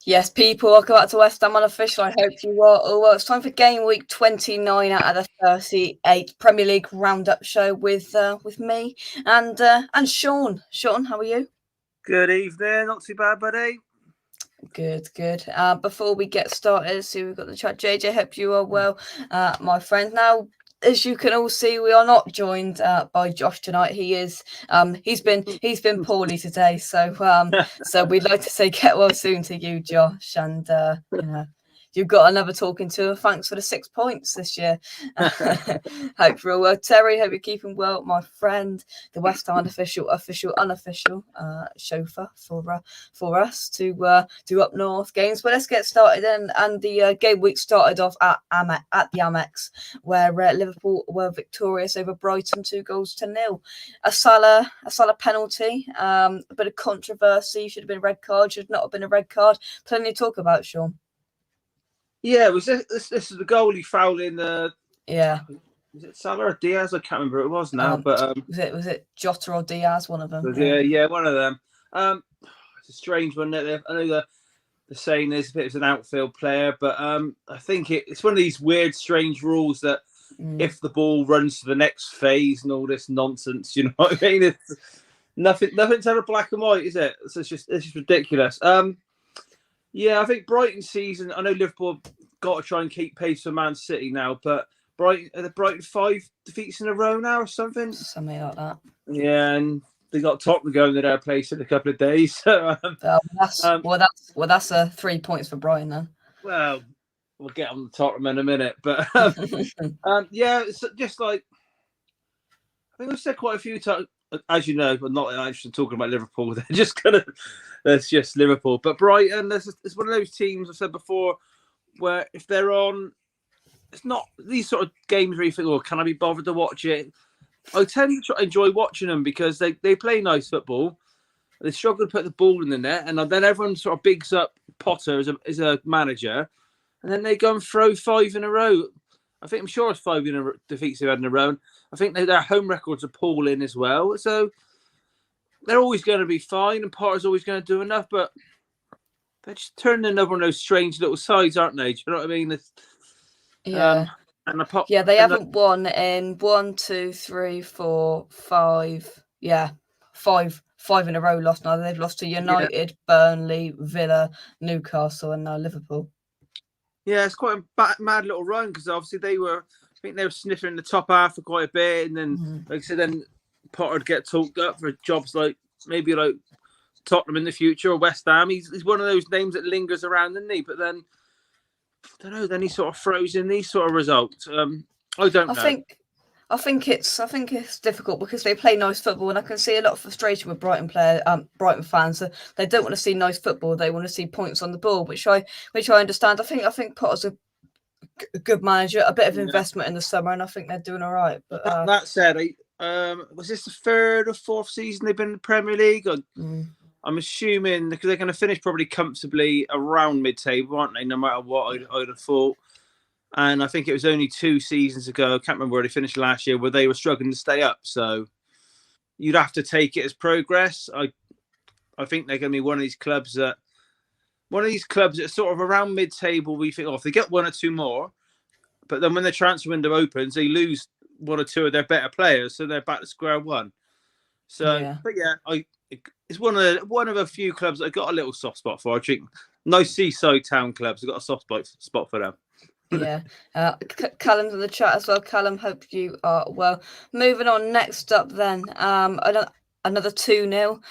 Yes, people, welcome back to West Ham Unofficial. I hope you are all well. It's time for game week 29 out of the 38 Premier League roundup show with me and Shaun. Shaun, how are you? Good evening, not too bad, buddy. Good. Before we get started, see we've got the chat. JJ, hope you are well, my friend. Now, as you can all see, we are not joined by Josh tonight. He's been poorly today, so we'd like to say get well soon to you, Josh, and you've got another talking to. Thanks for the 6 points this year. Hope you're all well. Terry, hope you're keeping well, my friend. The West Ham unofficial chauffeur for us to do up north games. But let's get started then. And the game week started off at the Amex, where Liverpool were victorious over Brighton 2-0. A Salah penalty, a bit of controversy. Should have been a red card. Should not have been a red card. Plenty to talk about, Shaun. Yeah, was this is the goalie fouling Yeah. Was it Salah or Diaz? I can't remember who it was now, but was it Jota or Diaz? One of them. Yeah, one of them. It's a strange one. I know the saying is if it was an outfield player, but I think it's one of these weird, strange rules that if the ball runs to the next phase and all this nonsense, you know what I mean? It's nothing's ever black and white, is it? So it's just ridiculous. Yeah, I think Brighton season. I know Liverpool got to try and keep pace for Man City now, but Brighton 5 defeats in a row now or something. Something like that. Yeah, and they got Tottenham going to their place in a couple of days. So, that's 3 points for Brighton then. Well, we'll get on the Tottenham in a minute, but yeah, it's just like I think we've said quite a few times. As you know, but not actually talking about Liverpool. They're just that's just Liverpool. But Brighton, it's one of those teams I've said before where if they're on, it's not these sort of games where you think, "Oh, can I be bothered to watch it?" I tend to enjoy watching them because they play nice football. They struggle to put the ball in the net, and then everyone sort of bigs up Potter as a manager, and then they go and throw 5 in a row. I'm sure it's 5 defeats they've had in a row. I think their home records are appalling as well. So they're always going to be fine, and Potter's always going to do enough. But they're just turning another one of those strange little sides, aren't they? Do you know what I mean? They haven't won in 1, 2, 3, 4, 5. Yeah, five in a row lost now. They've lost to United, Burnley, Villa, Newcastle, and now Liverpool. Yeah, it's quite a mad little run because obviously I think they were sniffing the top half for quite a bit, and then like I said, then Potter would get talked up for jobs like maybe like Tottenham in the future or West Ham. He's one of those names that lingers around, isn't he? But then I don't know. Then he sort of throws in these sort of results. I don't know. I think it's difficult because they play nice football, and I can see a lot of frustration with Brighton fans. They don't want to see nice football; they want to see points on the ball, which I understand. I think Potter's a good manager, a bit of investment in the summer, and I think they're doing all right. But that said, was this the 3rd or 4th season they've been in the Premier League? I'm assuming because they're going to finish probably comfortably around mid-table, aren't they? No matter what, I'd have thought. And I think it was only 2 seasons ago, I can't remember where they finished last year, where they were struggling to stay up. So you'd have to take it as progress. I think they're going to be one of these clubs that sort of around mid-table. We think, if they get 1 or 2 more, but then when the transfer window opens, they lose 1 or 2 of their better players, so they're back to square one. So, But yeah, it's one of a few clubs that I got a little soft spot for. I think nice seaside town clubs. I've got a soft spot for them. Yeah, Callum's in the chat as well. Callum, hope you are well. Moving on, next up then, another 2-0.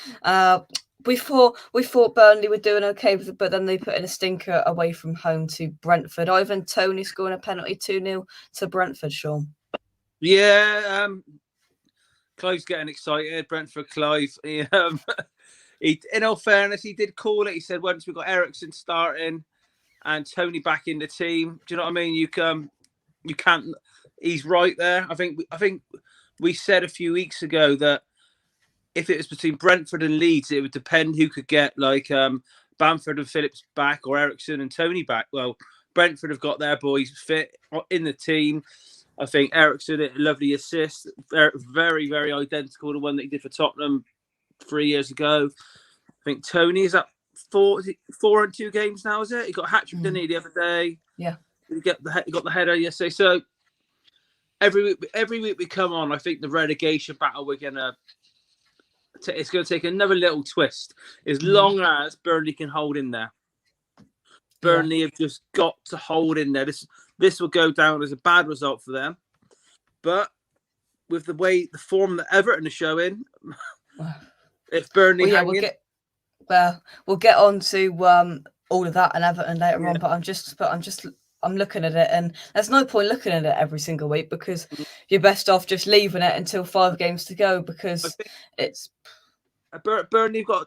We thought Burnley were doing okay, but then they put in a stinker away from home to Brentford. Ivan Toney scoring a penalty 2-0 to Brentford, Shaun. Yeah, Clive's getting excited. Brentford Clive. In all fairness, he did call it. He said once we got Eriksen starting and Toney back in the team, do you know what I mean? You can't. He's right there. I think we said a few weeks ago that if it was between Brentford and Leeds, it would depend who could get like Bamford and Phillips back or Eriksen and Toney back. Well, Brentford have got their boys fit in the team. I think Eriksen, a lovely assist, very, very identical to one that he did for Tottenham 3 years ago. I think Toney is up four and 2 games now, is it? He got a hat trick, didn't he, the other day? Yeah. He got the header yesterday. So every week we come on, I think the relegation battle it's going to take another little twist as long as Burnley can hold in there. Burnley have just got to hold in there. This will go down as a bad result for them, but with the form that Everton are showing, if Burnley we'll get on to all of that and Everton later on. But I'm looking at it, and there's no point looking at it every single week because you're best off just leaving it until 5 games to go because it's Burnley have got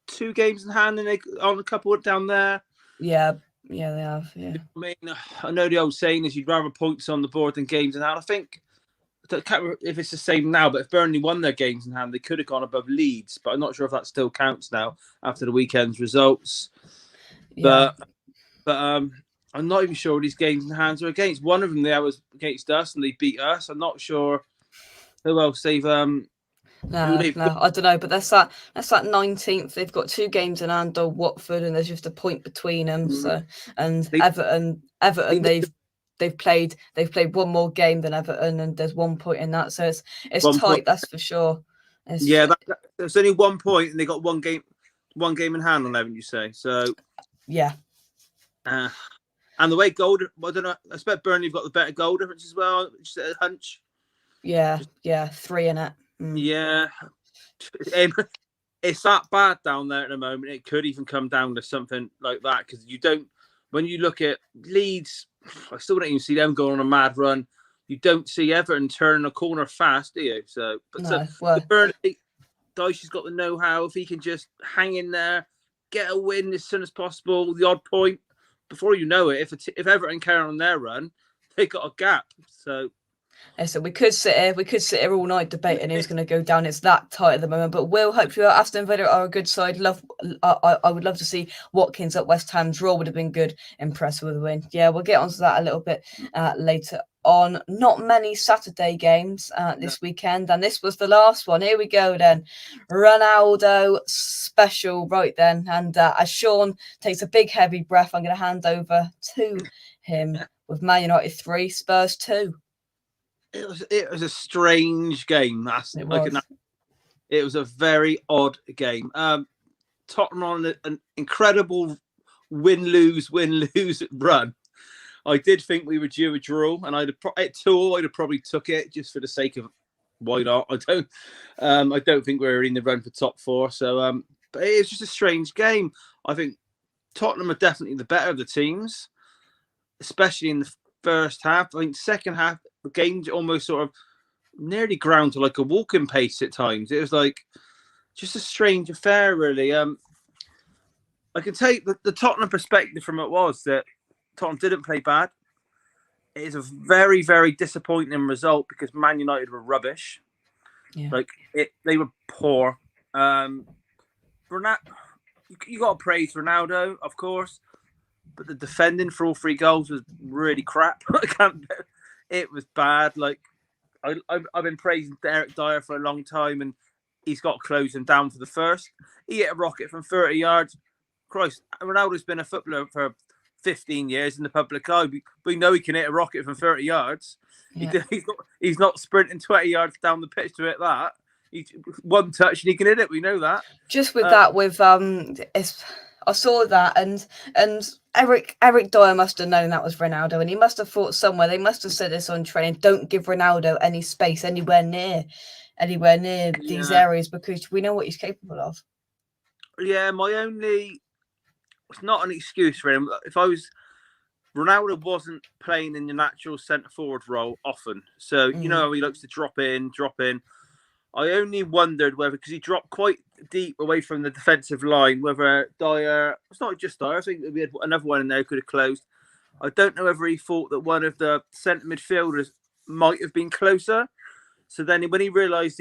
2 games in hand and they on a couple down there. Yeah, they have. Yeah. I mean, I know the old saying is you'd rather points on the board than games in hand. I can't remember if it's the same now, but if Burnley won their games in hand, they could have gone above Leeds. But I'm not sure if that still counts now after the weekend's results. Yeah. But I'm not even sure these games in hands are against. One of them they was against us and they beat us. I'm not sure who else they've No, I don't know, but that's that 19th. They've got 2 games in hand on Watford, and there's just a point between them. So, and Everton, they've played 1 more game than Everton, and there's 1 point in that. So it's tight, point. That's for sure. There's only 1 point, and they got one game in hand on Everton. You say so? Yeah. And the way goal, I don't know. I expect Burnley have got the better goal difference as well. Just a hunch. Yeah, 3 in it. Yeah, it's that bad down there at the moment. It could even come down to something like that because you don't. When you look at Leeds, I still don't even see them going on a mad run. You don't see Everton turning a corner fast, do you? So, but Burnley, Dyche's got the know-how. If he can just hang in there, get a win as soon as possible, the odd point. Before you know it, if Everton carry on their run, they got a gap. So we could sit here all night debating who's going to go down. It's that tight at the moment. But Will, hopefully Aston Villa are a good side. I would love to see Watkins at West Ham. Draw would have been good. Impressed with a win. Yeah, we'll get onto that a little bit later on. Not many Saturday games this weekend, and this was the last one. Here we go then. Ronaldo special right then. And as Shaun takes a big heavy breath, I'm going to hand over to him with Man United 3, Spurs 2. It was a strange game. It was a very odd game. Tottenham on an incredible win-lose run. I did think we were due a draw, and I'd have probably took it just for the sake of why not. I don't think we're in the run for top 4. So, but it's just a strange game. I think Tottenham are definitely the better of the teams, especially in the first half. I think second half, the game almost sort of nearly ground to like a walking pace at times. It was like just a strange affair, really. I can take the Tottenham perspective from it was that Tottenham didn't play bad. It is a very, very disappointing result because Man United were rubbish. Yeah. They were poor. You got to praise Ronaldo, of course, but the defending for all 3 goals was really crap. It was bad. Like I've been praising Eric Dyer for a long time, and he's got to close him down for the first. He hit a rocket from 30 yards. Christ, Ronaldo's been a footballer for 15 years in the public eye. We know he can hit a rocket from 30 yards. Yeah. He's not sprinting 20 yards down the pitch to hit that. He's one touch and he can hit it. We know that. Just with I saw that and Eric Dyer must have known that was Ronaldo, and he must have thought somewhere they must have said this on training. Don't give Ronaldo any space anywhere near these areas because we know what he's capable of. Yeah, it's not an excuse for him. Ronaldo wasn't playing in the natural centre forward role often, so you know he likes to drop in. I only wondered whether, because he dropped quite deep away from the defensive line, whether Dyer, it's not just Dyer, I think we had another one in there who could have closed. I don't know whether he thought that one of the centre midfielders might have been closer. So then when he realised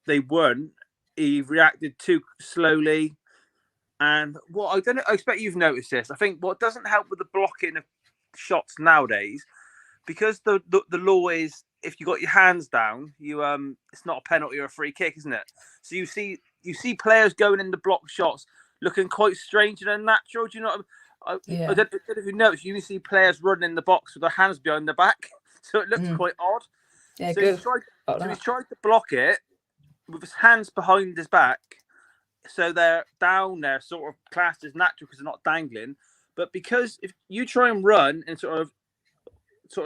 they weren't, he reacted too slowly. And I expect you've noticed this. I think what doesn't help with the blocking of shots nowadays, because the law is, if you got your hands down, it's not a penalty or a free kick, isn't it? So you see players going in to block shots looking quite strange and unnatural. Do you know what I don't know if you notice, you see players running in the box with their hands behind their back, so it looks quite odd. Yeah, So good. he's tried to block it with his hands behind his back, so they're down there, sort of classed as natural because they're not dangling. But because if you try and run and sort of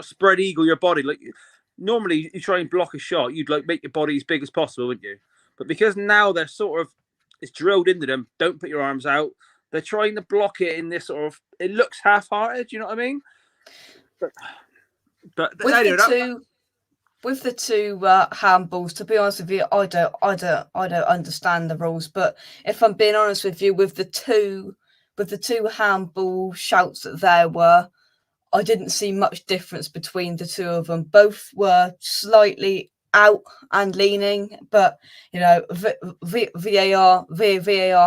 spread eagle your body, like normally you try and block a shot, you'd like make your body as big as possible, wouldn't you? But because now they're sort of, it's drilled into them, don't put your arms out. They're trying to block it in this sort of, it looks half-hearted. You know what I mean? But with anyway, with the two handballs, to be honest with you, I don't understand the rules. But if I'm being honest with you, with the two handball shouts that there were, I didn't see much difference between the two of them. Both were slightly out and leaning, but you know, VAR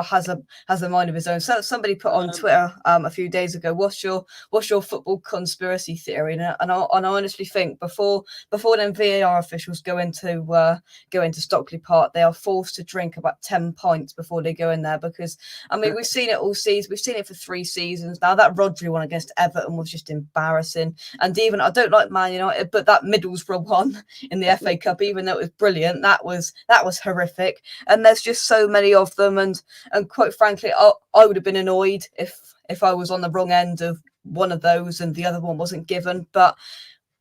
has a mind of his own. So somebody put on Twitter a few days ago, what's your football conspiracy theory? And I honestly think before them VAR officials go into Stockley Park, they are forced to drink about 10 pints before they go in there, because I mean, we've seen it all season. We've seen it for 3 seasons now. That Rodri one against Everton was just embarrassing. And even, I don't like Man United, but that Middlesbrough one in the FA Cup, even though it was brilliant, that was horrific. And there's just so many of them. And quite frankly, I would have been annoyed if I was on the wrong end of one of those and the other one wasn't given. But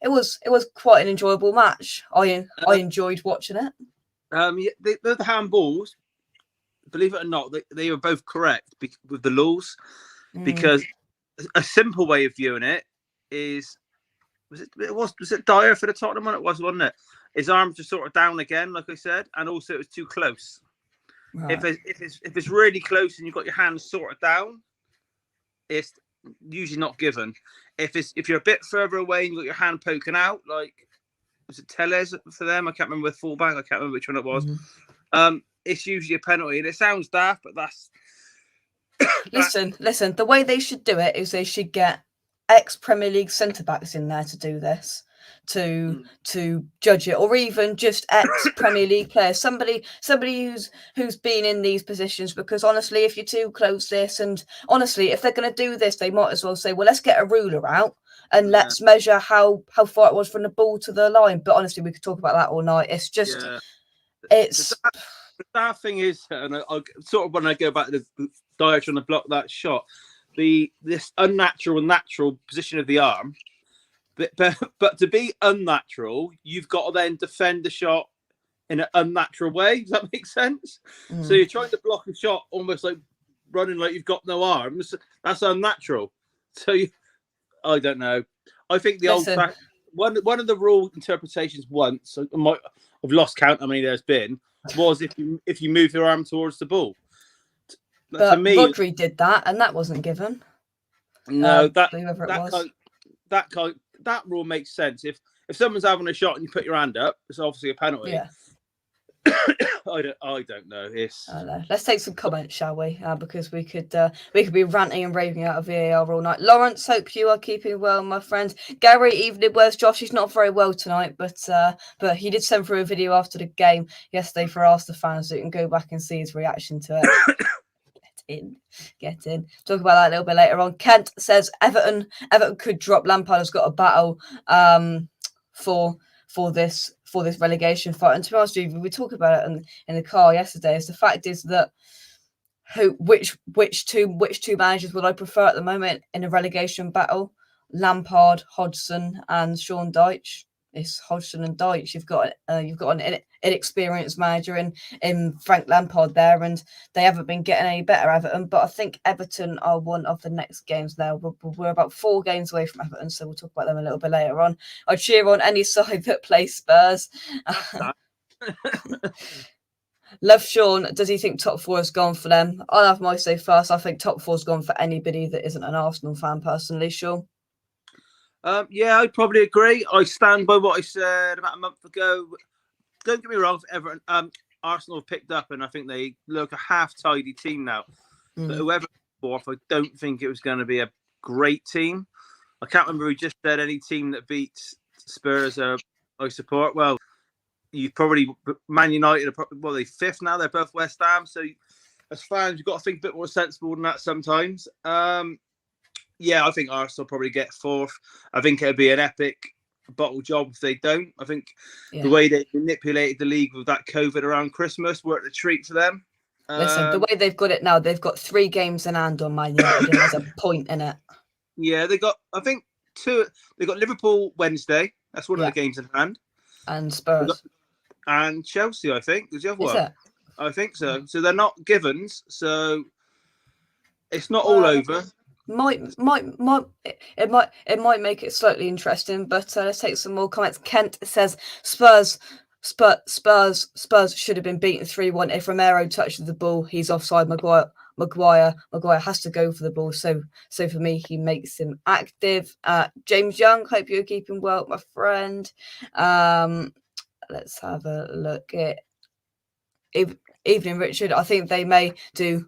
it was quite an enjoyable match. I enjoyed watching it. Yeah, the handballs, believe it or not, they were both correct with the laws, because a simple way of viewing it is, was it Dyer for the Tottenham one? It was, wasn't it? His arms are sort of down again, like I said, and also it was too close. Right. If it's really close and you've got your hands sort of down, it's usually not given. If you're a bit further away and you've got your hand poking out, like, was it Tellez for them? I can't remember with fullback. I can't remember which one it was. It's usually a penalty, and it sounds daft, but that's listen. The way they should do it is they should get ex-Premier League centre-backs in there to do this, to judge it, or even just ex-Premier League players, somebody who's been in these positions. Because honestly, if you're too close this, and honestly, if they're going to do this, they might as well say, well, let's get a ruler out and let's measure how far it was from the ball to the line. But honestly, we could talk about that all night. It's just it's the daft thing is, and I sort of, when I go back to the Dyer trying to block that shot, this unnatural and natural position of the arm, but to be unnatural, you've got to then defend the shot in an unnatural way. Does that make sense? So you're trying to block a shot almost like running like you've got no arms. That's unnatural. So I don't know. I think the old one of the rule interpretations once, I've lost count how many there's been, was if you move your arm towards the ball. But to me, Rodri did that, and that wasn't given. No, that rule makes sense. If someone's having a shot and you put your hand up, it's obviously a penalty. Yeah. I don't know. Let's take some comments, shall we? Because we could be ranting and raving out of VAR all night. Lawrence, hope you are keeping well, my friend. Gary, evening. Where's Josh? He's not very well tonight, but he did send through a video after the game yesterday for Ask the Fans, so you can go back and see his reaction to it. Get in. Talk about that a little bit later on. Kent says Everton could drop. Lampard has got a battle for this relegation fight. And to be honest with you, we talked about it in the car yesterday. Is the fact is that which two managers would I prefer at the moment in a relegation battle? Lampard, Hodgson, and Sean Dyche. It's Hodgson and Dyche. You've got an inexperienced manager in Frank Lampard there, and they haven't been getting any better, Everton. But I think Everton are one of the next games now. We're about 4 games away from Everton, so we'll talk about them a little bit later on. I cheer on any side that plays Spurs. Love Shaun. Does he think top 4 has gone for them? I'll have my say first. I think top 4's gone for anybody that isn't an Arsenal fan, personally, Shaun. Yeah, I'd probably agree. I stand by what I said about a month ago. Don't get me wrong, Everton, Arsenal have picked up, and I think they look a half-tidy team now. But whoever fourth, I don't think it was going to be a great team. I can't remember who just said any team that beats Spurs I support. Well, you probably Man United are probably, they're 5th now. They're both West Ham, so as fans, you've got to think a bit more sensible than that sometimes. Yeah, I think Arsenal probably get fourth. I think it'd be an epic bottle job if they don't. I think the way they manipulated the league with that COVID around Christmas worked a treat for them. Listen, the way they've got it now, they've got 3 games in hand on Man United, and there's a point in it. Yeah, they got, I think, 2. They got Liverpool Wednesday. That's one of the games in hand. And Spurs. And Chelsea, I think, is the other one. It? I think so. So they're not givens. So it's not all over. It might make it slightly interesting, but let's take some more comments. Kent says Spurs should have been beaten 3-1 if Romero touches the ball. He's offside. Maguire has to go for the ball. So for me, he makes him active. James Young, hope you're keeping well, my friend. Let's have a look at Evening Richard. I think they may do.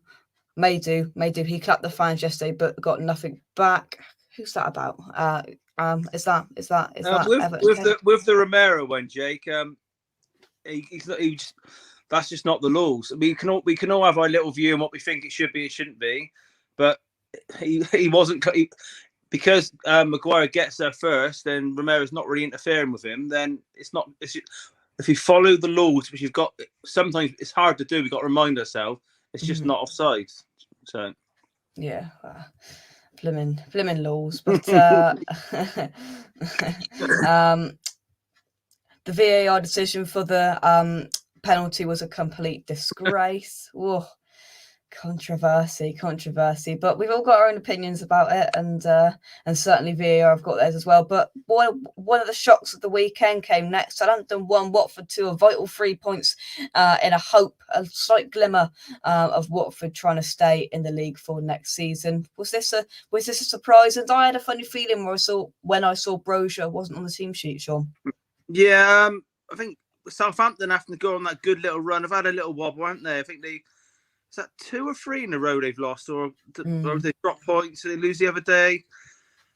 He clapped the fans yesterday, but got nothing back. Who's that about? Is that with the Romero one, Jake? That's just not the laws. I mean, we can all have our little view on what we think it should be, it shouldn't be, but he wasn't because Maguire gets there first, and Romero's not really interfering with him. Then it's not. If you follow the laws, which you've got, sometimes it's hard to do. We've got to remind ourselves. It's just not offside. So yeah, blimmin' laws. But the VAR decision for the penalty was a complete disgrace. Whoa. Controversy. But we've all got our own opinions about it, and certainly VAR have got theirs as well. But one of the shocks of the weekend came next. Southampton won Watford to a vital 3 points in a slight glimmer of Watford trying to stay in the league for next season. Was this a surprise? And I had a funny feeling when I saw Brozier wasn't on the team sheet, Shaun. Yeah, I think Southampton having to go on that good little run. Have had a little wobble, haven't they? I think is that 2 or 3 in a row they've lost, or they drop points, they lose the other day.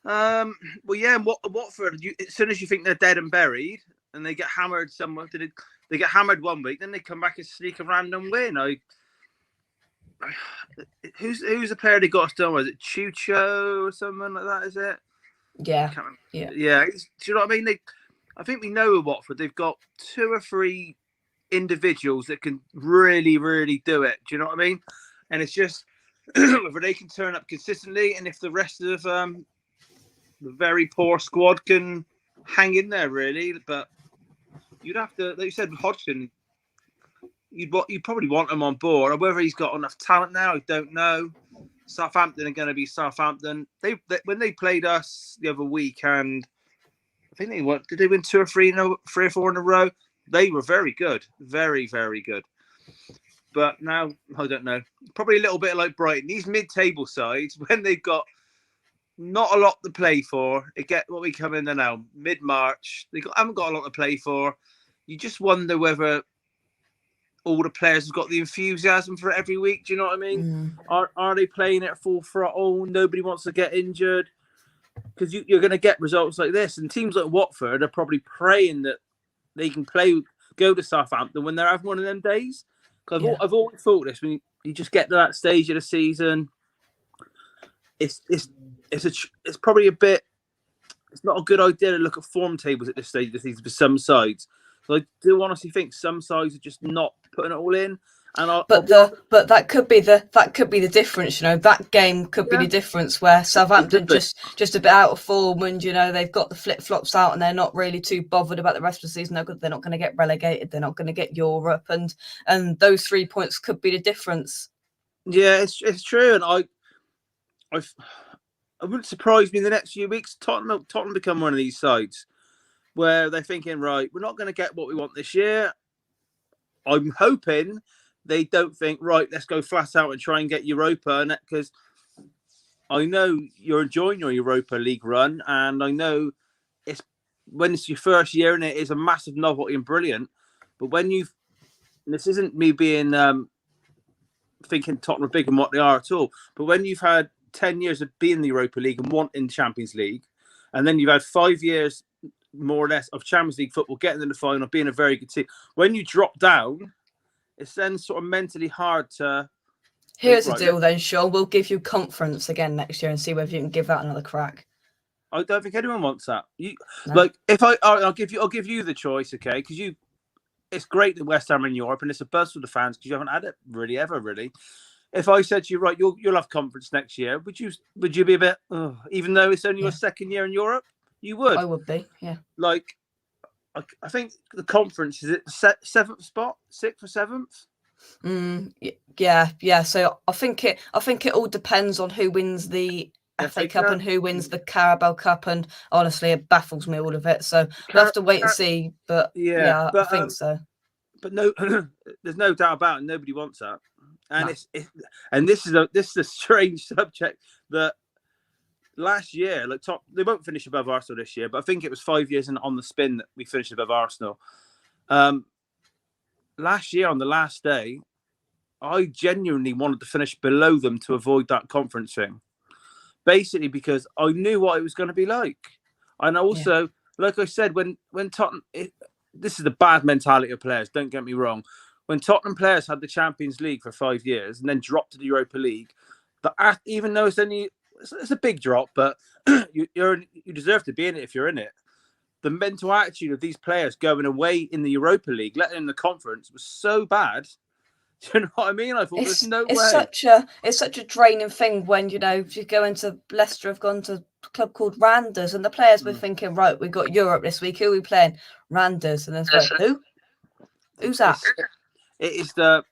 Well, yeah, and Watford, as soon as you think they're dead and buried, and they get hammered somewhere, they get hammered one week, then they come back and sneak a random win. Who's the player they got us done? Was it Chucho or something like that? Is it? Yeah. Yeah. Do you know what I mean? I think we know with Watford, they've got 2 or 3 individuals that can really, really do it. Do you know what I mean? And it's just whether they can turn up consistently, and if the rest of the very poor squad can hang in there, really. But you'd have to, like you said, with Hodgson, you'd probably want him on board. Whether he's got enough talent now, I don't know. Southampton are going to be Southampton. When they played us the other week, and I think did they win 2 or 3 or 4 in a row? They were very good. Very, very good. But now, I don't know. Probably a little bit like Brighton. These mid-table sides, when they've got not a lot to play for, they get what we come in there now, mid-March. Haven't got a lot to play for. You just wonder whether all the players have got the enthusiasm for it every week. Do you know what I mean? Are they playing it full throttle? Nobody wants to get injured. Because you're going to get results like this. And teams like Watford are probably praying that they can go to Southampton when they're having one of them days. Because I've always thought this, when you just get to that stage of the season, it's probably a bit. It's not a good idea to look at form tables at this stage of the season for some sides. So I do honestly think some sides are just not putting it all in. But that could be the difference, you know. That game could be the difference where Southampton just a bit out of form, and you know they've got the flip flops out, and they're not really too bothered about the rest of the season. They're not going to get relegated. They're not going to get Europe, and those 3 points could be the difference. Yeah, it's true, and I wouldn't surprise me in the next few weeks. Tottenham become one of these sides where they're thinking, right, we're not going to get what we want this year. I'm hoping they don't think, right, let's go flat out and try and get Europa, because I know you're enjoying your Europa League run, and I know when it's your first year and it is a massive novelty and brilliant. But this isn't me being thinking Tottenham are big and what they are at all. But when you've had 10 years of being in the Europa League and wanting Champions League, and then you've had 5 years more or less of Champions League football, getting in the final, being a very good team, when you drop down, it's then sort of mentally hard to Here's the deal then, Shaun. We'll give you conference again next year and see whether you can give that another crack. I don't think anyone wants that. You No? like if I'll give you the choice, okay? Because it's great that West Ham are in Europe and it's a buzz for the fans because you haven't had it really ever really. If I said to you, right, you'll have conference next year, would you be a bit, even though it's only your second year in Europe? You would. I would be, yeah. Like, I think the conference is it seventh spot, sixth or seventh. Yeah. So I think it all depends on who wins the FA Cup and who wins the Carabao Cup, and honestly, it baffles me all of it. So we'll have to wait and see. But yeah, I think so. But no, there's no doubt about it. Nobody wants that, and and this is a strange subject that last year, like they won't finish above Arsenal this year, but I think it was 5 years on the spin that we finished above Arsenal. Last year on the last day, I genuinely wanted to finish below them to avoid that conference thing. Basically, because I knew what it was going to be like, and also, like I said, when Tottenham. This is the bad mentality of players, don't get me wrong. When Tottenham players had the Champions League for 5 years and then dropped to the Europa League, even though it's a big drop, but you deserve to be in it if you're in it. The mental attitude of these players going away in the Europa League, let alone the conference, was so bad. Do you know what I mean? I thought there's no way. It's such a draining thing when, if you go into Leicester have gone to a club called Randers and the players were thinking, right, we've got Europe this week. Who are we playing? Randers. And it's like, who? Who's that? It's the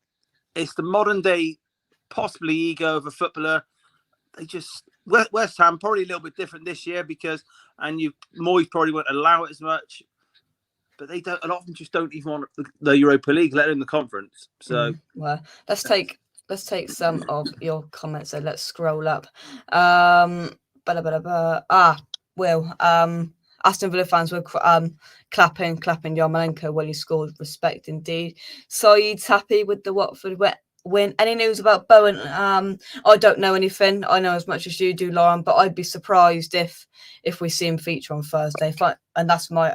modern day, possibly ego of a footballer. They just West Ham probably a little bit different this year because Moyes probably won't allow it as much. But they don't. A lot of them just don't even want the Europa League, let alone the conference. So, well, let's take some of your comments. So let's scroll up. Aston Villa fans were clapping Yarmolenko while he scored. Respect indeed. Saeed's happy with the Watford win. Any news about Bowen? I don't know anything. I know as much as you do, Lauren, but I'd be surprised if we see him feature on Thursday. And that's my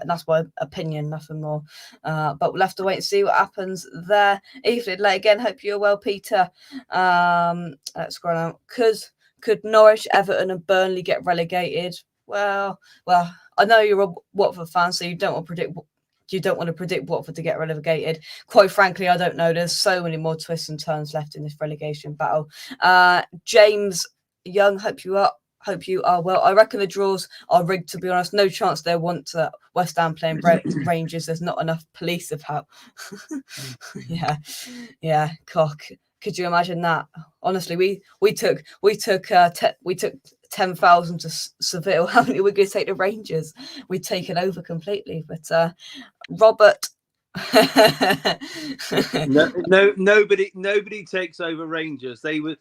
opinion, nothing more. But we'll have to wait and see what happens there. Evening late again. Hope you're well, Peter. Let's scroll on. Could Norwich, Everton, and Burnley get relegated? Well, I know you're a Watford fan, so you don't want to predict Watford to get relegated. Quite frankly, I don't know. There's so many more twists and turns left in this relegation battle. James Young, hope you are well. I reckon the draws are rigged, to be honest. No chance they want West Ham playing Rangers. There's not enough police about. Yeah. Cock. Could you imagine that? Honestly, we took 10,000 to Seville. How many we're going to take the Rangers? We'd taken over completely. But Robert. Nobody takes over Rangers. They were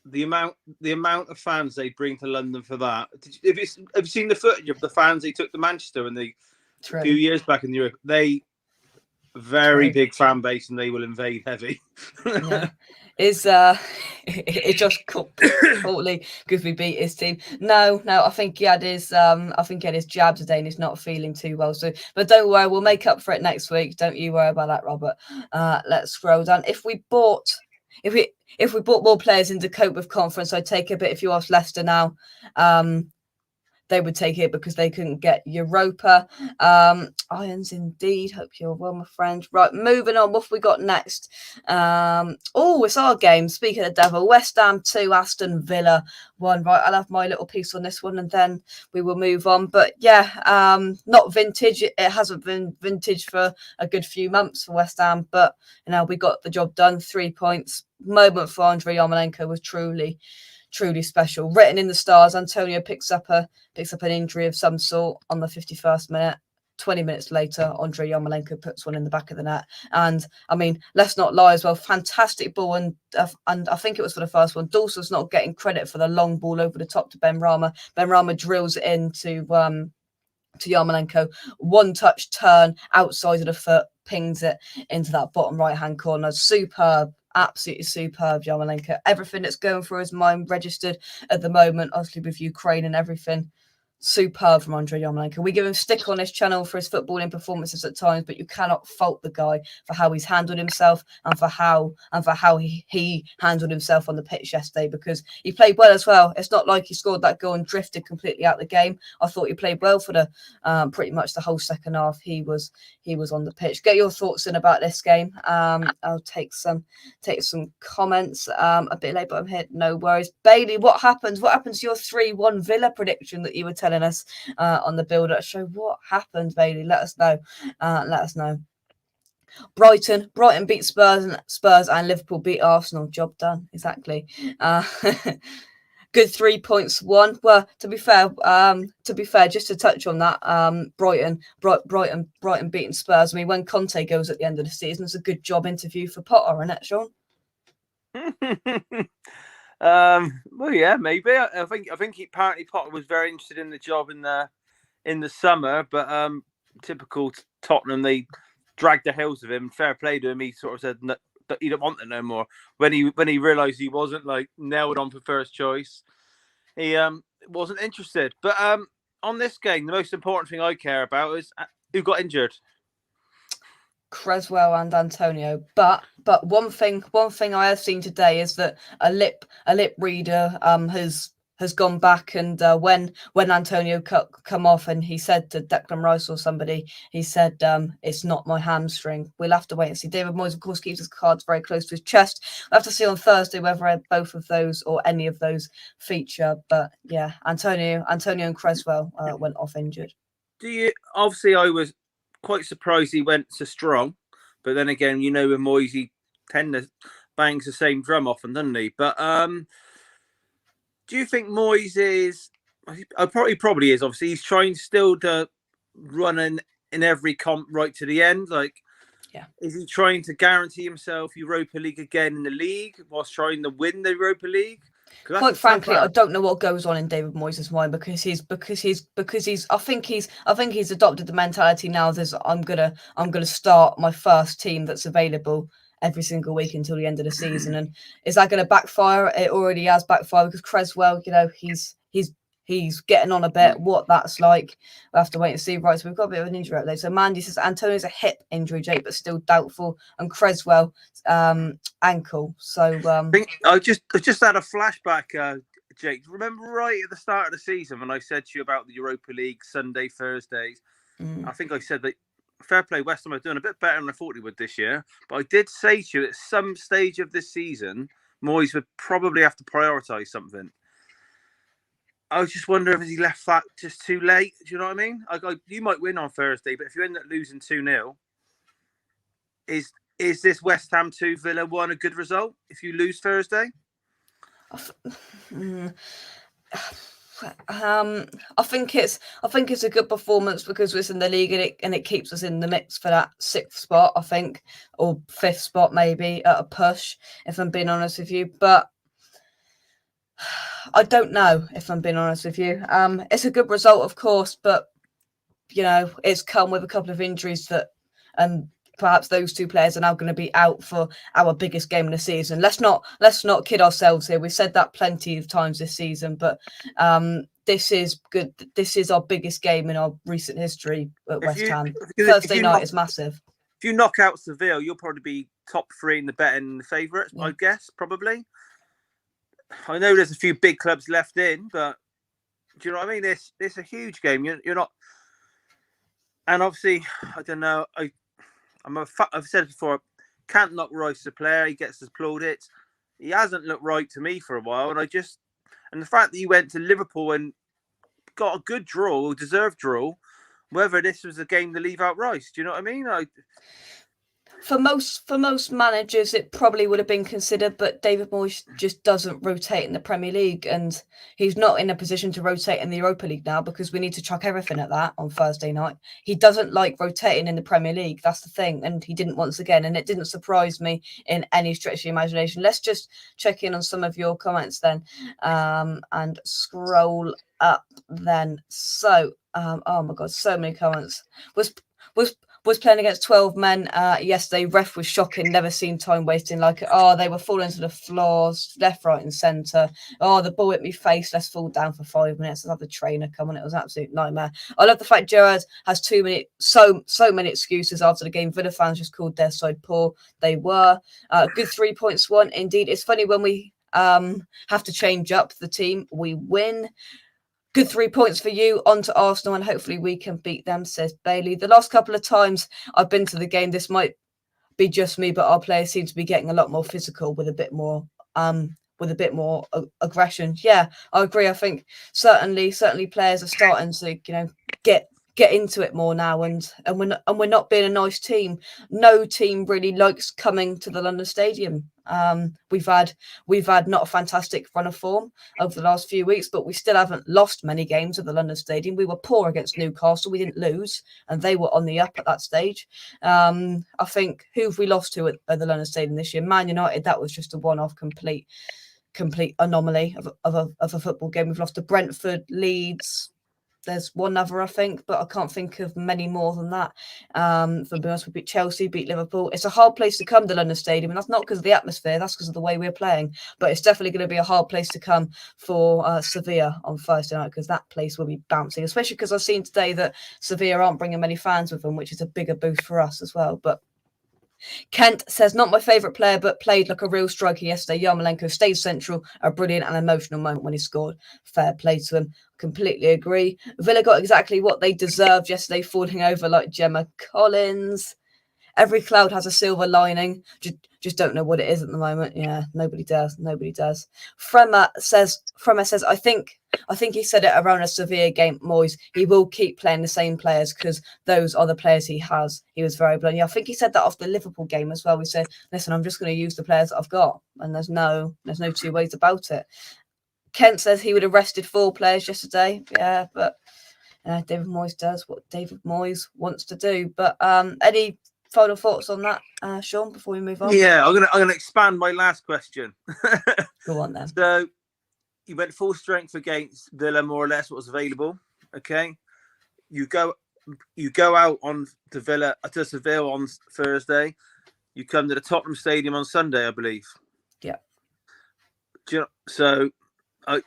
the amount of fans they bring to London for that. Have you seen the footage of the fans they took to Manchester in the few years back in Europe? They very big fan base and they will invade heavy. Yeah. It just completely goofy beat his team. No, I think he had his jab today and he's not feeling too well. So, but don't worry, we'll make up for it next week. Don't you worry about that, Robert. Let's scroll down. If we bought more players in to cope with conference, I'd take a bit. If you ask Leicester now, they would take it because they couldn't get Europa. Irons indeed. Hope you're well, my friend. Right, moving on. What have we got next? It's our game. Speaking of the devil, West Ham 2, Aston Villa 1. Right, I'll have my little piece on this one and then we will move on. But yeah, not vintage. It hasn't been vintage for a good few months for West Ham. But we got the job done. 3 points. Moment for Andrei Yarmolenko was truly special. Written in the stars, Antonio picks up an injury of some sort on the 51st minute. 20 minutes later, Andrei Yarmolenko puts one in the back of the net. And I mean, let's not lie as well. Fantastic ball, and I think it was for the first one. Dawson's not getting credit for the long ball over the top to Ben Rama. Ben Rama drills it into Yarmolenko. One touch turn outside of the foot, pings it into that bottom right hand corner. Superb. Absolutely superb, Yarmolenko. Everything that's going through his mind registered at the moment, obviously with Ukraine and everything. superb from Andre Yarmolenko. We give him stick on this channel for his footballing performances at times, but you cannot fault the guy for how he's handled himself and for how he handled himself on the pitch yesterday, because he played well as well. It's not like he scored that goal and drifted completely out of the game. I thought he played well for the pretty much the whole second half. He was on the pitch. Get your thoughts in about this game. I'll take some comments a bit late, but I'm here. No worries. Bailey, what happened? What happened to your 3-1 Villa prediction that you were telling us on the build-up show? What happened, Bailey? Let us know. Let us know. Brighton beat Spurs and Liverpool beat Arsenal. Job done. Exactly. Good 3 points won. Well, to be fair, just to touch on that, Brighton beating Spurs. I mean, when Conte goes at the end of the season, it's a good job interview for Potter, isn't it, Shaun? Well, yeah, maybe. I think apparently Potter was very interested in the job in the summer, but typical Tottenham, they dragged the heels of him. Fair play to him. He sort of said that he don't want it no more. When he realised he wasn't like nailed on for first choice, he wasn't interested. But on this game, the most important thing I care about is who got injured. Creswell and Antonio, but one thing I have seen today is that a lip reader has gone back, and when Antonio come off, and he said to Declan Rice or somebody, he said it's not my hamstring. We'll have to wait and see. David Moyes, of course, keeps his cards very close to his chest. We'll have to see on Thursday whether both of those or any of those feature. But yeah, Antonio and Creswell went off injured. Obviously, I was quite surprised he went so strong, but then again, with Moyes, he tends to bangs the same drum often, doesn't he? But do you think Moyes is? Probably is. Obviously, he's trying still to run in every comp right to the end. Like, yeah, is he trying to guarantee himself Europa League again in the league whilst trying to win the Europa League? Quite frankly, I don't know what goes on in David Moyes' mind, because he's I think he's adopted the mentality now that I'm gonna start my first team that's available every single week until the end of the season. And is that going to backfire? It already has backfired, because Creswell, he's getting on a bit. What that's like, we'll have to wait and see. Right, so we've got a bit of an injury update. So Mandy says Antonio's a hip injury, Jake, but still doubtful, and Creswell ankle. So I just had a flashback, Jake. Remember right at the start of the season when I said to you about the Europa League Sunday, Thursdays? I think I said that fair play, West Ham are doing a bit better than I thought he would this year. But I did say to you at some stage of this season, Moyes would probably have to prioritise something. I was just wondering if he left that just too late. Do you know what I mean? You might win on Thursday, but if you end up losing 2-0, is this West Ham 2 Villa 1 a good result if you lose Thursday? I think it's a good performance because we're in the league, and it keeps us in the mix for that 6th spot, I think, or 5th spot maybe at a push, if I'm being honest with you. But I don't know, if I'm being honest with you. It's a good result, of course, but it's come with a couple of injuries and perhaps those two players are now going to be out for our biggest game of the season. Let's not kid ourselves here. We've said that plenty of times this season, but this is good. This is our biggest game in our recent history at West Ham. Thursday night is massive. If you knock out Seville, you'll probably be top 3 in the betting favourites, I guess, probably. I know there's a few big clubs left in, but do you know what I mean? It's a huge game. You're not, and obviously, I don't know. I've said it before. Can't knock Rice a player. He gets his plaudits. He hasn't looked right to me for a while, and the fact that he went to Liverpool and got a good draw, deserved draw, whether this was a game to leave out Rice. Do you know what I mean? For most managers, it probably would have been considered, but David Moyes just doesn't rotate in the Premier League, and he's not in a position to rotate in the Europa League now because we need to chuck everything at that on Thursday night. He doesn't like rotating in the Premier League. That's the thing, and he didn't once again, and it didn't surprise me in any stretch of the imagination. Let's just check in on some of your comments then, and scroll up then. So, oh my God, so many comments. Was was playing against 12 men yesterday. Ref was shocking. Never seen time wasting. Like, they were falling to the floors, left, right, and centre. The ball hit me face. Let's fall down for 5 minutes. Let's have the trainer come on. It was an absolute nightmare. I love the fact Gerrard has so many excuses after the game. Villa fans just called their side poor. They were. Good 3 points won. Indeed, it's funny when we have to change up the team, we win. Good 3 points for you. On to Arsenal, and hopefully we can beat them, says Bailey. The last couple of times I've been to the game, this might be just me, but our players seem to be getting a lot more physical with a bit more aggression. Yeah, I agree. I think certainly players are starting to get into it more now, and we're not being a nice team. No team really likes coming to the London Stadium. We've had not a fantastic run of form over the last few weeks, but we still haven't lost many games at the London Stadium. We were poor against Newcastle. We didn't lose, and they were on the up at that stage. I think who have we lost to at the London Stadium this year? Man United. That was just a one-off complete anomaly of a football game. We've lost to Brentford, Leeds. There's one other, I think, but I can't think of many more than that. For be honest, we beat Chelsea, beat Liverpool. It's a hard place to come to London Stadium, and that's not because of the atmosphere, that's because of the way we're playing. But it's definitely going to be a hard place to come for Sevilla on Thursday night, because that place will be bouncing, especially because I've seen today that Sevilla aren't bringing many fans with them, which is a bigger boost for us as well. But Kent says, not my favourite player, but played like a real striker yesterday. Yarmolenko stayed central, a brilliant and emotional moment when he scored. Fair play to him. Completely agree. Villa got exactly what they deserved yesterday, falling over like Gemma Collins. Every cloud has a silver lining. Just don't know what it is at the moment. Yeah, nobody does. Frema says, I think he said it around a Sevilla game, Moyes. He will keep playing the same players because those are the players he has. He was very blunt. Yeah, I think he said that after the Liverpool game as well. We said, listen, I'm just going to use the players that I've got, and there's no two ways about it. Kent says he would have rested 4 players yesterday. Yeah, but David Moyes does what David Moyes wants to do. But any final thoughts on that, Shaun, before we move on? Yeah, I'm gonna expand my last question. Go on then. So you went full strength against Villa, more or less what was available. Okay, you go out on to Seville on Thursday. You come to the Tottenham Stadium on Sunday, I believe. Yeah. So I'm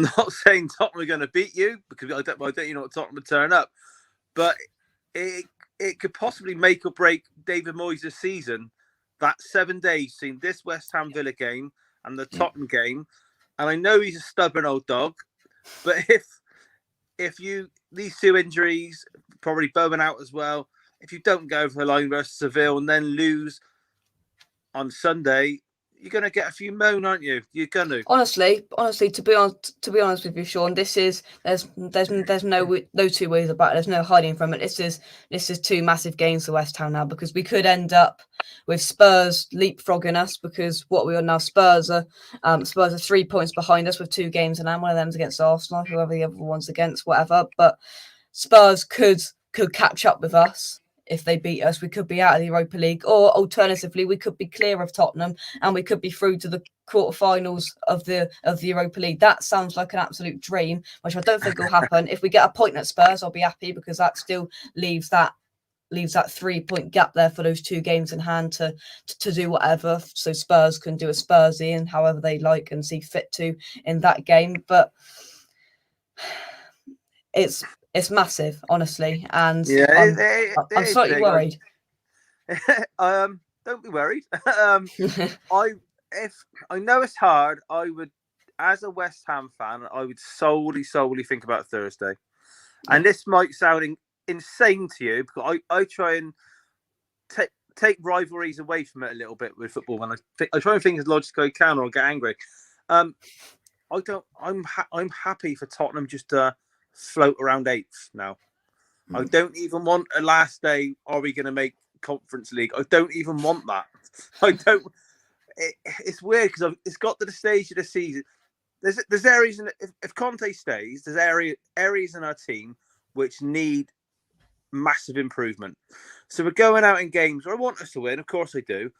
not saying Tottenham are going to beat you, because I don't know what Tottenham would turn up, but it could possibly make or break David Moyes' season. That 7 days seen this West Ham Villa game and the Tottenham game, and I know he's a stubborn old dog, but if these 2 injuries, probably Bowen out as well, if you don't go over the line versus Seville and then lose on Sunday, you're going to get a few moan, aren't you? You're going to. Honestly, to be honest with you, Shaun, this is there's no two ways about it. There's no hiding from it. This is 2 massive games for West Ham now, because we could end up with Spurs leapfrogging us, because what we are now, Spurs are 3 points behind us with 2 games, and one of them's against Arsenal, whoever the other one's against, whatever. But Spurs could catch up with us. If they beat us, we could be out of the Europa League, or alternatively, we could be clear of Tottenham and we could be through to the quarterfinals of the Europa League. That sounds like an absolute dream, which I don't think will happen. If we get a point at Spurs, I'll be happy, because that still leaves that 3-point gap there for those 2 games in hand to do whatever. So Spurs can do a Spursy and however they like and see fit to in that game. But it's massive, honestly, and I'm slightly worried. Don't be worried. If I know it's hard, I would, as a West Ham fan, I would solely think about Thursday. And this might sound insane to you, because I try and take rivalries away from it a little bit with football. When I try and think as logical as I can, or I get angry. I'm happy for Tottenham just to float around 8th now. I don't even want a last day, are we going to make Conference League? I don't even want that. I don't. It's weird, because it's got to the stage of the season. There's areas if Conte stays, there's areas in our team which need massive improvement. So we're going out in games where I want us to win, of course I do,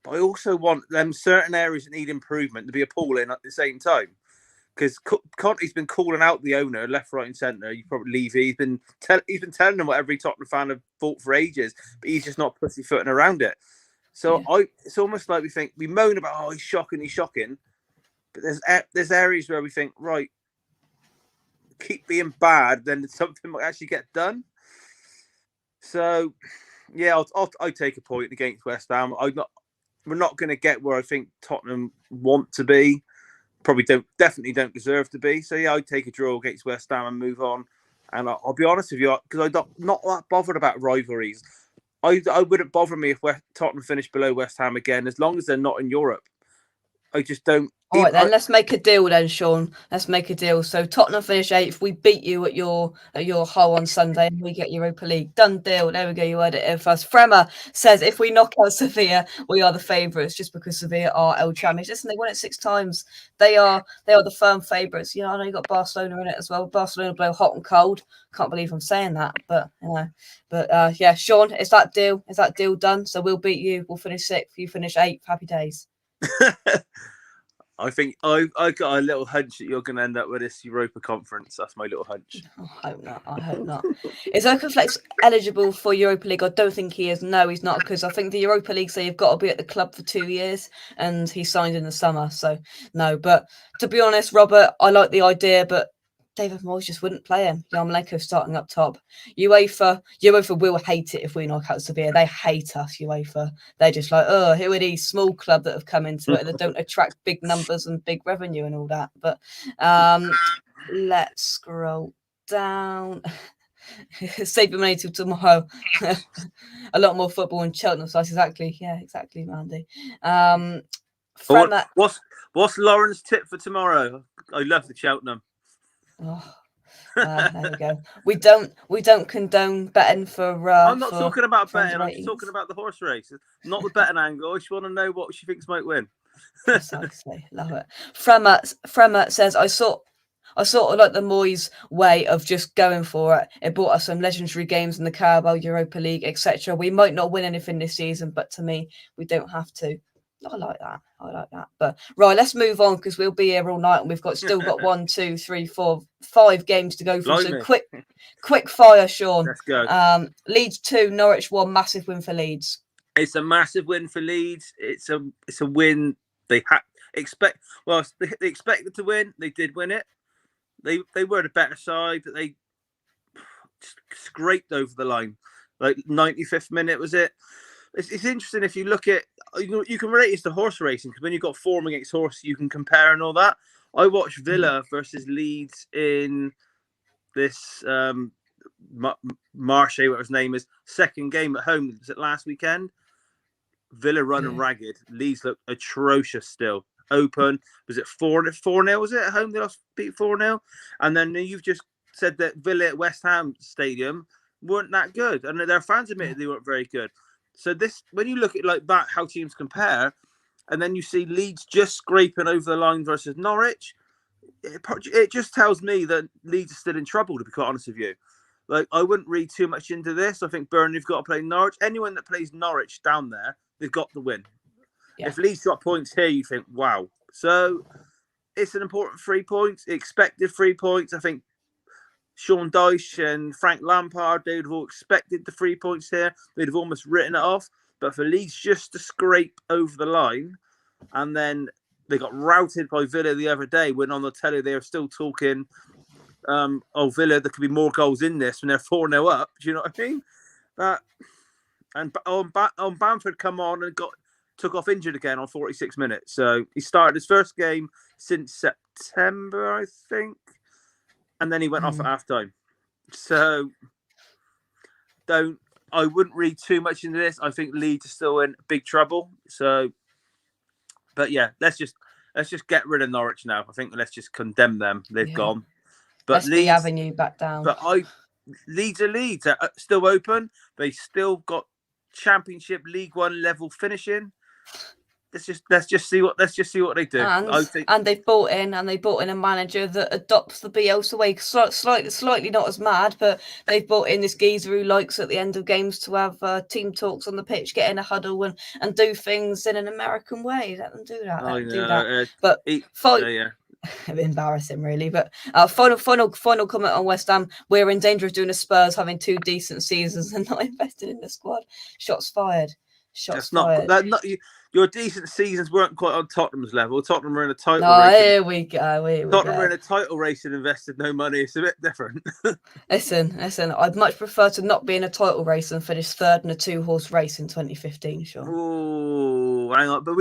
but I also want them certain areas that need improvement to be appalling at the same time. because Conte's been calling out the owner left, right, and centre. You probably leave. He's been telling them what every Tottenham fan have thought for ages, but he's just not pussyfooting around it. So it's almost like we moan about, oh, he's shocking, but there's areas where we think, right, keep being bad, then something might actually get done. So yeah, I'll take a point against West Ham. We're not going to get where I think Tottenham want to be. Definitely don't deserve to be. So yeah, I'd take a draw against West Ham and move on. And I'll be honest with you, because I'm not that bothered about rivalries. I wouldn't bother me if Tottenham finished below West Ham again, as long as they're not in Europe. I just don't. All right, then let's make a deal then, Shaun. Let's make a deal. So Tottenham finish 8th. We beat you at your Hull on Sunday, and we get Europa League. Done deal. There we go. You heard it here first. Fremmer says if we knock out Sevilla, we are the favourites, just because Sevilla are El champions. Listen, they won it 6 times. They are the firm favourites. You know, I know you got Barcelona in it as well. Barcelona blow hot and cold. Can't believe I'm saying that, but yeah, Shaun, is that deal? Is that deal done? So we'll beat you. We'll finish 6th. You finish 8th. Happy days. I think I got a little hunch that you're going to end up with this Europa Conference. That's my little hunch. I hope not. Is Oakenflex eligible for Europa League? I don't think he is. No, he's not, because I think the Europa League say you've got to be at the club for 2 years, and he signed in the summer. So no, but to be honest, Robert, I like the idea, but David Moyes just wouldn't play him. Yarmolenko starting up top. UEFA will hate it if we knock out Sevilla. They hate us, UEFA. They're just like, oh, who are these small club that have come into it that don't attract big numbers and big revenue and all that? But let's scroll down. Save your money till tomorrow. A lot more football in Cheltenham sites. Exactly. Yeah, exactly, Mandy. What's Lauren's tip for tomorrow? I love the Cheltenham. Oh, there we go. We don't condone betting for. I'm not talking about betting. I'm just talking about the horse race, not the betting angle. I just want to know what she thinks might win. Precisely, love it. Fremmer says, I sort of like the Moyes way of just going for it. It brought us some legendary games in the Carabao, Europa League, etc. We might not win anything this season, but to me, we don't have to. I like that. But right, let's move on, because we'll be here all night, and we've still got 1, 2, 3, 4, 5 games to go through. So quick fire, Shaun. Let's go. Leeds 2, Norwich 1. Massive win for Leeds. It's a massive win for Leeds. It's a win they expected to win. They did win it. They were the better side, but they scraped over the line. Like 95th minute was it. It's interesting if you look at, you can relate it to horse racing, because when you've got form against horse, you can compare and all that. I watched Villa versus Leeds in this Marche, what his name is, second game at home. Was it last weekend? Villa running ragged. Leeds look atrocious still. Open. Was it 4-0? Was it at home? They lost, beat 4-0. And then you've just said that Villa at West Ham Stadium weren't that good, and their fans admitted they weren't very good. So when you look at like that, how teams compare, and then you see Leeds just scraping over the line versus Norwich, it just tells me that Leeds are still in trouble, to be quite honest with you. Like, I wouldn't read too much into this. I think Burnley have got to play Norwich. Anyone that plays Norwich down there, they've got to win. Yeah. If Leeds got points here, you think, wow. So it's an important 3 points, expected 3 points. I think Sean Dyche and Frank Lampard, they'd have all expected the 3 points here. They'd have almost written it off. But for Leeds just to scrape over the line, and then they got routed by Villa the other day, when on the telly they were still talking, Villa, there could be more goals in this when they're 4-0 up. Do you know what I mean? And Bamford come on and took off injured again on 46 minutes. So he started his first game since September, I think. And then he went off at halftime. So I wouldn't read too much into this. I think Leeds are still in big trouble. So, but yeah, let's just get rid of Norwich now. I think let's just condemn them. They've gone. But Leeds Avenue back down. But Leeds are still open. They still got Championship League One level finishing. Let's just see what they do. And they've bought in a manager that adopts the Bielsa way. Slightly not as mad, but they've bought in this geezer who likes at the end of games to have team talks on the pitch, get in a huddle and do things in an American way. Let them do that. Embarrassing, really. But final comment on West Ham. We're in danger of doing a Spurs, having 2 decent seasons and not investing in the squad. Shots fired. That's not your decent seasons weren't quite on Tottenham's level. Tottenham were in a title race. Here we go. Tottenham were in a title race and invested no money. It's a bit different. Listen. I'd much prefer to not be in a title race and finish third in a 2-horse race in 2015. Sure. Oh, hang on, but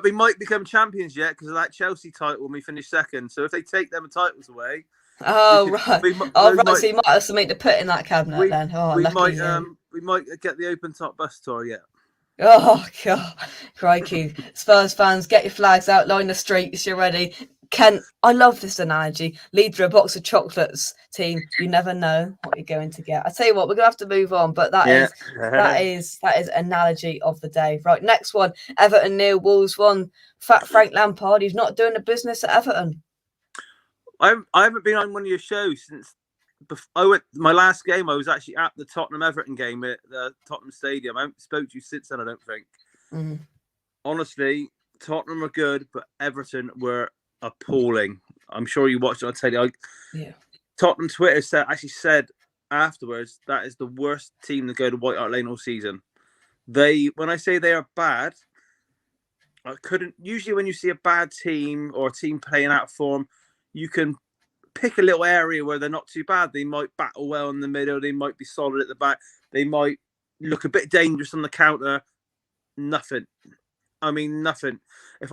we might become champions yet because of that Chelsea title when we finish second. So if they take them titles away, right. So you might have something to put in that cabinet then. Oh, we might get the open top bus tour yet. Oh God, crikey! Spurs fans, get your flags out, line the streets. You're ready. Kent, I love this analogy. Lead through a box of chocolates, team. You never know what you're going to get. I tell you what, we're gonna have to move on, but that is analogy of the day. Right, next one. Everton 0, Wolves 1. Fat Frank Lampard. He's not doing the business at Everton. I haven't been on one of your shows since. My last game, I was actually at the Tottenham Everton game at the Tottenham Stadium. I haven't spoke to you since then, I don't think. Mm-hmm. Honestly, Tottenham were good, but Everton were appalling. I'm sure you watched it. I'll tell you. Tottenham Twitter said afterwards that is the worst team to go to White Hart Lane all season. When I say they are bad, usually when you see a bad team or a team playing out of form, you can pick a little area where they're not too bad. They might battle well in the middle. They might be solid at the back. They might look a bit dangerous on the counter. Nothing. I mean, nothing. I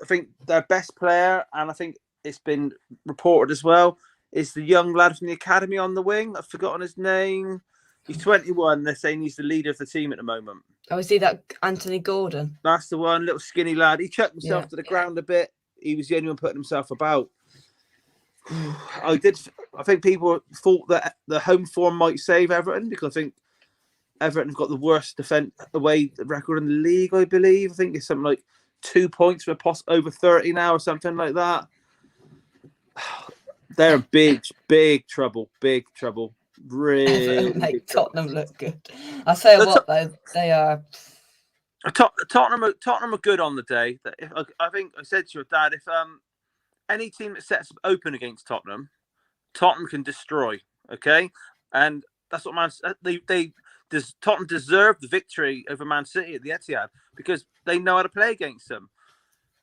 think their best player, and I think it's been reported as well, is the young lad from the academy on the wing. I've forgotten his name. He's 21. They're saying he's the leader of the team at the moment. Oh, is he that Anthony Gordon? That's the one, little skinny lad. He chucked himself to the ground a bit. He was the only one putting himself about. I think people thought that the home form might save Everton because I think Everton have got the worst defense away record in the league, I believe. I think it's something like 2 points for over 30 now or something like that. They're in big trouble. Big trouble. Really Everton make Tottenham look good. I'll tell you what, though, they are. Tottenham are good on the day. I think I said to your dad, if any team that sets up open against Tottenham can destroy. Okay, and that's what Tottenham deserve the victory over Man City at the Etihad because they know how to play against them.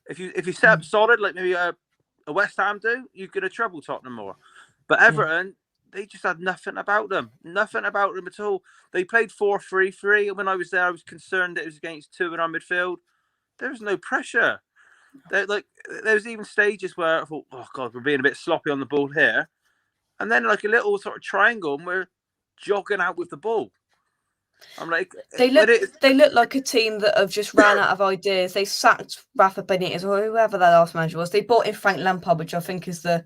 If you set up solid like maybe a West Ham do, you're going to trouble Tottenham more. But Everton, they just had nothing about them at all. They played 4-3-3. When I was there, I was concerned that it was against 2 in our midfield. There was no pressure. There was even stages where I thought, oh God, we're being a bit sloppy on the ball here. And then like a little sort of triangle and we're jogging out with the ball. I'm like, they look like a team that have just ran out of ideas. They sacked Rafa Benitez or whoever their last manager was. They brought in Frank Lampard, which I think was a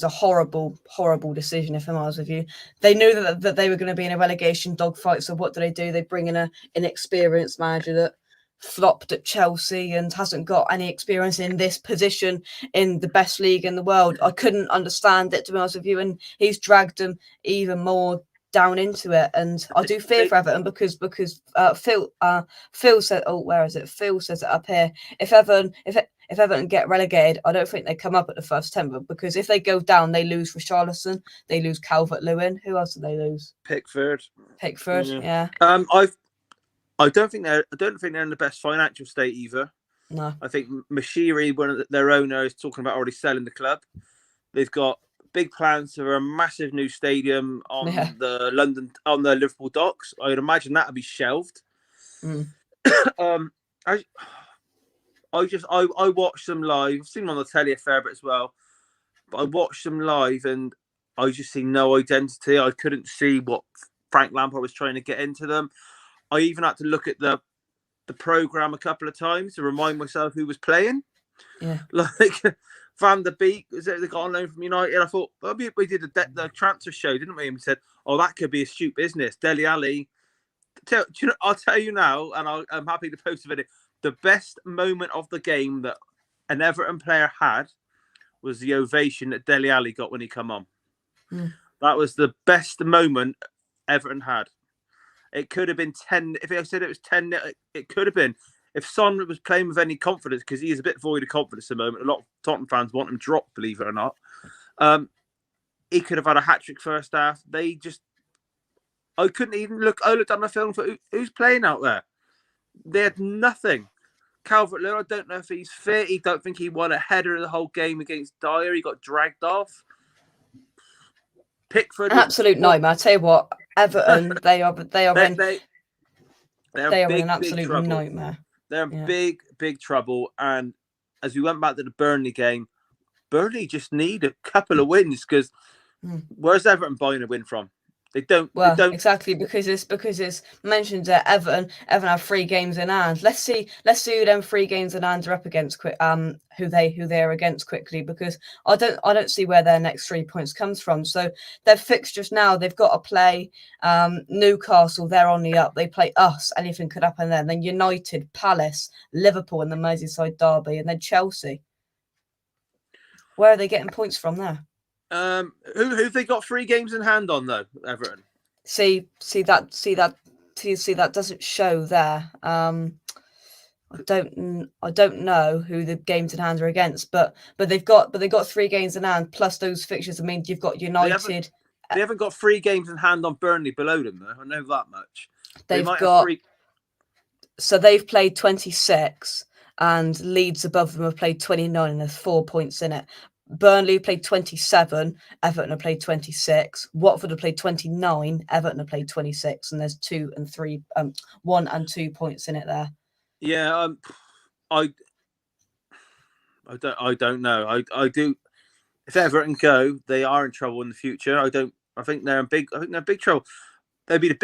horrible decision. If I'm honest with you, they knew that they were going to be in a relegation dogfight. So what do? They bring in an inexperienced manager that flopped at Chelsea and hasn't got any experience in this position in the best league in the world. I couldn't understand it, to be honest with you, and he's dragged them even more down into it. And I do fear for Everton because Phil said, where is it? Phil says it up here. If Everton get relegated, I don't think they come up at the first 10, because if they go down, they lose Richarlison, they lose Calvert-Lewin. Who else do they lose? Pickford, yeah. I don't think they're in the best financial state either. No. I think Mashiri, one of their owners, is talking about already selling the club. They've got big plans for a massive new stadium on the Liverpool docks. I'd imagine that'll be shelved. I watched them live. I've seen them on the telly a fair bit as well, but I watched them live and I just see no identity. I couldn't see what Frank Lampard was trying to get into them. I even had to look at the program a couple of times to remind myself who was playing. Yeah, like Van der Beek, they got on loan from United. I thought, we did the transfer show, didn't we? And we said, oh, that could be astute business. Dele Alli. I'll tell you now, and I'm happy to post a video. The best moment of the game that an Everton player had was the ovation that Dele Alli got when he come on. That was the best moment Everton had. It could have been 10. If I said it was 10, it could have been. if Son was playing with any confidence, because he is a bit void of confidence at the moment, a lot of Tottenham fans want him dropped, believe it or not. He could have had a hat-trick first half. I couldn't even look. I looked on the film for who's playing out there. They had nothing. Calvert-Lewin, I don't know if he's fit. He don't think he won a header the whole game against Dyer. He got dragged off. Pickford, absolute nightmare. I tell you what, Everton, they are they're in big, an big absolute trouble. nightmare. They're in big trouble. And as we went back to the Burnley game, Burnley just need a couple of wins because where's Everton buying a win from? They don't. Exactly, because it's mentioned that Everton have 3 games in hand. Let's see who them 3 games in hand are up against. Who they're against quickly, because I don't see where their next 3 points comes from. So their fixtures now, they've got to play Newcastle. They're on the up. They play us. Anything could happen there. And then United, Palace, Liverpool in the Merseyside derby, and then Chelsea. Where are they getting points from there? Who've they got 3 games in hand on though? Everton. See that doesn't show there. I don't know who the games in hand are against, but they've got 3 games in hand plus those fixtures. I mean, you've got United. They haven't got 3 games in hand on Burnley below them though. I know that much. They've So they've played 26, and Leeds above them have played 29, and there's 4 points in it. Burnley played 27, Everton have played 26, Watford have played 29, Everton have played 26, and there's 1 and 2 points in it there. Yeah, I don't know. I do. If Everton go, they are in trouble in the future. I think they're in big trouble. They'll be the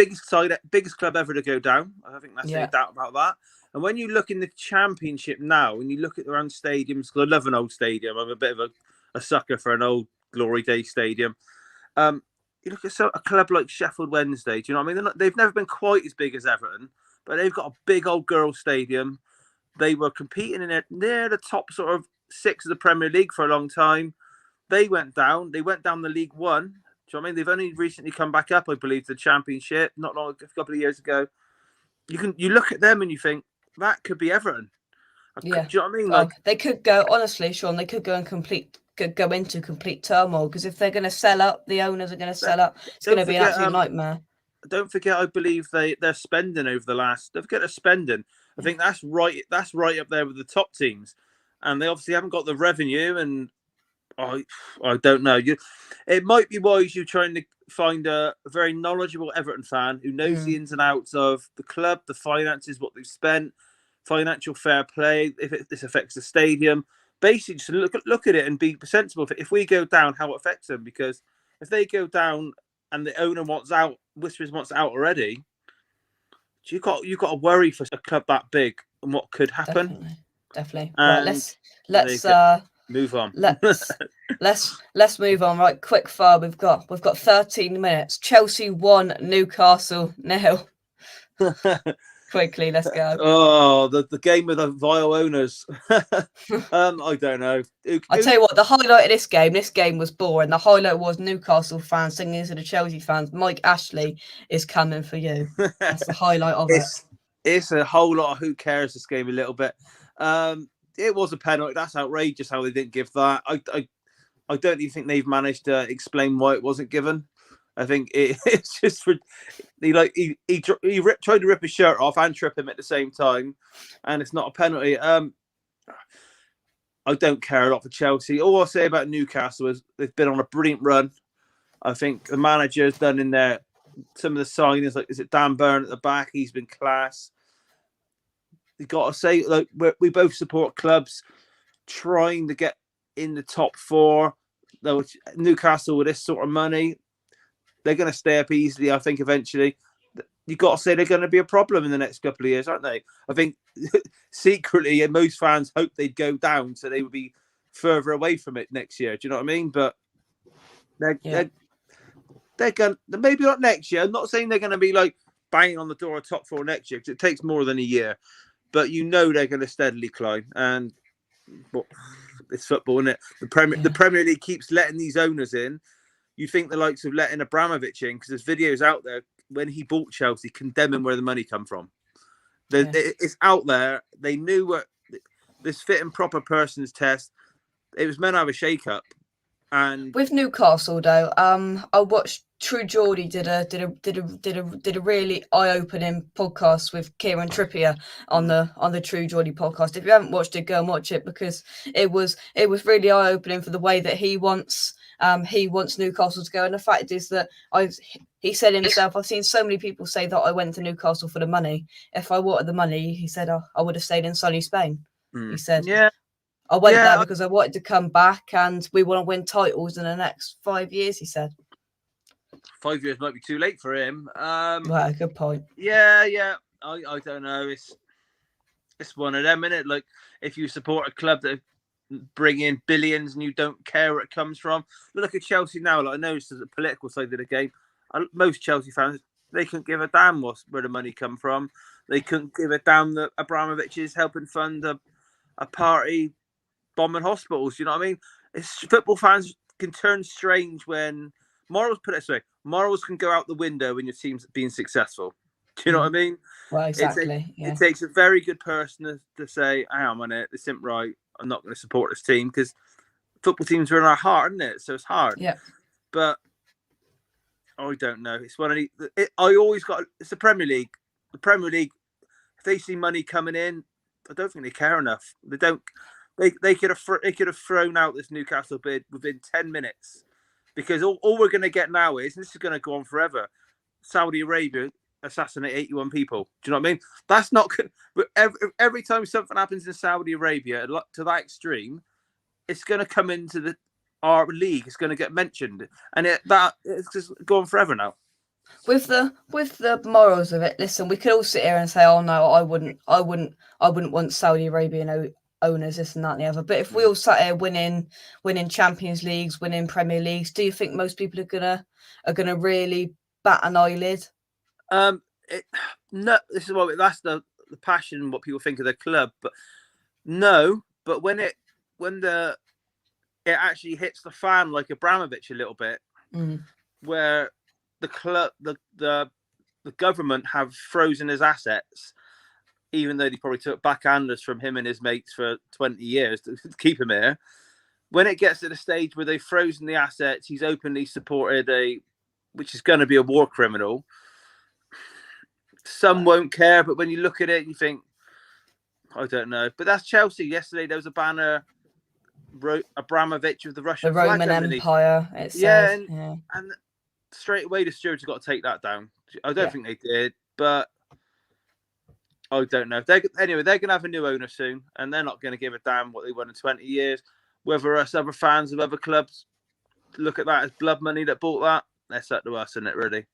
biggest club ever to go down. I think that's no doubt about that. And when you look in the Championship now, when you look at around stadiums, because I love an old stadium. I'm a bit of a sucker for an old Glory Day stadium. You look at a club like Sheffield Wednesday. Do you know what I mean? They've never been quite as big as Everton, but they've got a big old girls' stadium. They were competing in it near the top sort of 6 of the Premier League for a long time. They went down. They went down the League One. Do you know what I mean? They've only recently come back up, I believe, to the Championship, not long, a couple of years ago. You look at them and you think that could be Everton. Yeah. Do you know what I mean? Like, they could go, honestly, Shaun, they could go into complete turmoil, because if they're going to sell up, the owners are going to sell up. It's going to be an absolute nightmare. Don't forget, I believe they're spending over the last. Don't forget they're spending. I think that's right. That's right up there with the top teams, and they obviously haven't got the revenue. And I don't know. It might be wise you trying to find a very knowledgeable Everton fan who knows the ins and outs of the club, the finances, what they've spent, financial fair play, if this affects the stadium. Basically, just look at it and be sensible. If we go down, how it affects them. Because if they go down and the owner wants out, Whispers wants out already, you got to worry for a club that big and what could happen. Definitely. Right, let's move on. Let's move on. Right, quick fire. We've got 13 minutes. Chelsea 1, Newcastle 0. Quickly, let's go. Oh, the game with the vile owners. I don't know. I tell you what, the highlight of this game was boring. The highlight was Newcastle fans singing to the Chelsea fans, Mike Ashley is coming for you. That's the highlight of it. It's a whole lot of who cares this game a little bit. It was a penalty. That's outrageous how they didn't give that. I don't even think they've managed to explain why it wasn't given. I think it's just he tried to rip his shirt off and trip him at the same time, and it's not a penalty. I don't care a lot for Chelsea. All I'll say about Newcastle is they've been on a brilliant run. I think the manager's done in there some of the signings. Like, is it Dan Burn at the back? He's been class. You got to say, like, we both support clubs trying to get in the top 4. Though Newcastle with this sort of money, they're going to stay up easily, I think, eventually. You've got to say they're going to be a problem in the next couple of years, aren't they? I think secretly, and most fans hope they'd go down so they would be further away from it next year. Do you know what I mean? But they're going to, maybe not next year. I'm not saying they're going to be like banging on the door of top 4 next year, because it takes more than a year. But you know they're going to steadily climb. And it's football, isn't it? The Premier League keeps letting these owners in. You think the likes of letting Abramovich in, because there's videos out there when he bought Chelsea condemning where the money come from. It's out there. They knew what this fit and proper person's test. It was meant to have a shake-up. And with Newcastle though, I watched True Geordie did a really eye-opening podcast with Kieran Trippier on the True Geordie podcast. If you haven't watched it, go and watch it, because it was really eye-opening for the way that he wants Newcastle to go. And the fact is that he said himself, I've seen so many people say that I went to Newcastle for the money. If I wanted the money, he said, I would have stayed in sunny Spain. He said, I went there because I wanted to come back and we want to win titles in the next 5 years, he said. 5 years might be too late for him. Well, good point. Yeah. I don't know. It's one of them, isn't it? Like, if you support a club that bring in billions and you don't care where it comes from. Look at Chelsea now. Like, I know this is a political side of the game. Most Chelsea fans, they couldn't give a damn where the money come from. They couldn't give a damn that Abramovich is helping fund a party bombing hospitals. You know what I mean? Football fans can turn strange when morals, put it this way, morals can go out the window when your team's being successful. Do you know what I mean? Well, exactly. It takes a very good person to say, hang on a minute, this isn't right. I'm not going to support this team, because football teams are in our heart, isn't it? So it's hard. Yeah. But I don't know. It's one of it's the Premier League. The Premier League, if they see money coming in, I don't think they care enough. They don't. They could have thrown out this Newcastle bid within 10 minutes, because all we're going to get now is, and this is going to go on forever, Saudi Arabia assassinate 81 people. Do you know what I mean? That's not good. But every time something happens in Saudi Arabia to that extreme, it's going to come into our league. It's going to get mentioned, and it's just going forever now. With the morals of it, listen, we could all sit here and say, "Oh no, I wouldn't want Saudi Arabian owners, this and that and the other." But if we all sat here winning Champions Leagues, winning Premier Leagues, do you think most people are gonna really bat an eyelid? No, this is that's the passion, what people think of the club. But no, but when it actually hits the fan, like Abramovich a little bit, where the club, the government have frozen his assets, even though they probably took backhanders from him and his mates for 20 years to keep him here. When it gets to the stage where they've frozen the assets, he's openly supported which is going to be a war criminal. Some won't care, but when you look at it, you think, I don't know. But that's Chelsea. Yesterday, there was a banner, Abramovich with the Russian flag Roman Empire. It says, and straight away the stewards have got to take that down. I don't think they did, but I don't know. Anyway, they're going to have a new owner soon, and they're not going to give a damn what they won in 20 years. Whether us other fans of other clubs look at that as blood money that bought that, that's up to us, isn't it, really?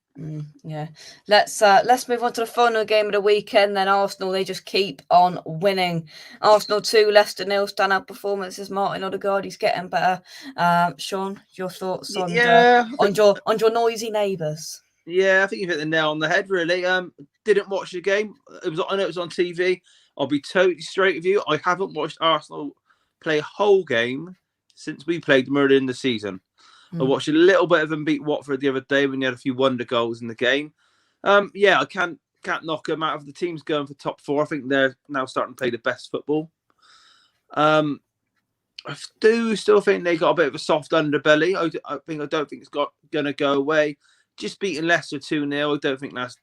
Let's move on to the final game of the weekend. Then Arsenal, they just keep on winning. Arsenal 2, Leicester 0. Standout performances. Martin Odegaard, he's getting better. Shaun, your thoughts on your noisy neighbours? Yeah, I think you've hit the nail on the head, really. Didn't watch the game. I know it was on TV. I'll be totally straight with you. I haven't watched Arsenal play a whole game since we played them earlier in the season. I watched a little bit of them beat Watford the other day when you had a few wonder goals in the game. I can't knock them out of the teams going for top 4. I think they're now starting to play the best football. I do still think they got a bit of a soft underbelly. I don't think it's going to go away. Just beating Leicester 2-0, I don't think that's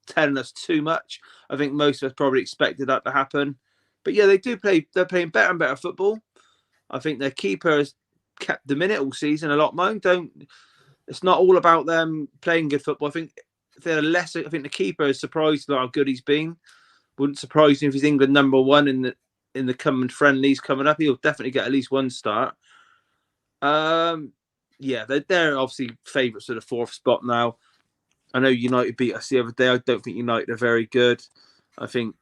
telling us too much. I think most of us probably expected that to happen. But yeah, they do play. They're playing better and better football. I think their keeper has kept the minute all season a lot. It's not all about them playing good football. I think if they're lesser, I think the keeper is surprised at how good he's been. Wouldn't surprise me if he's England number 1 in the coming friendlies coming up. He'll definitely get at least one start. They're obviously favourites for the 4th spot now. I know United beat us the other day. I don't think United are very good. I think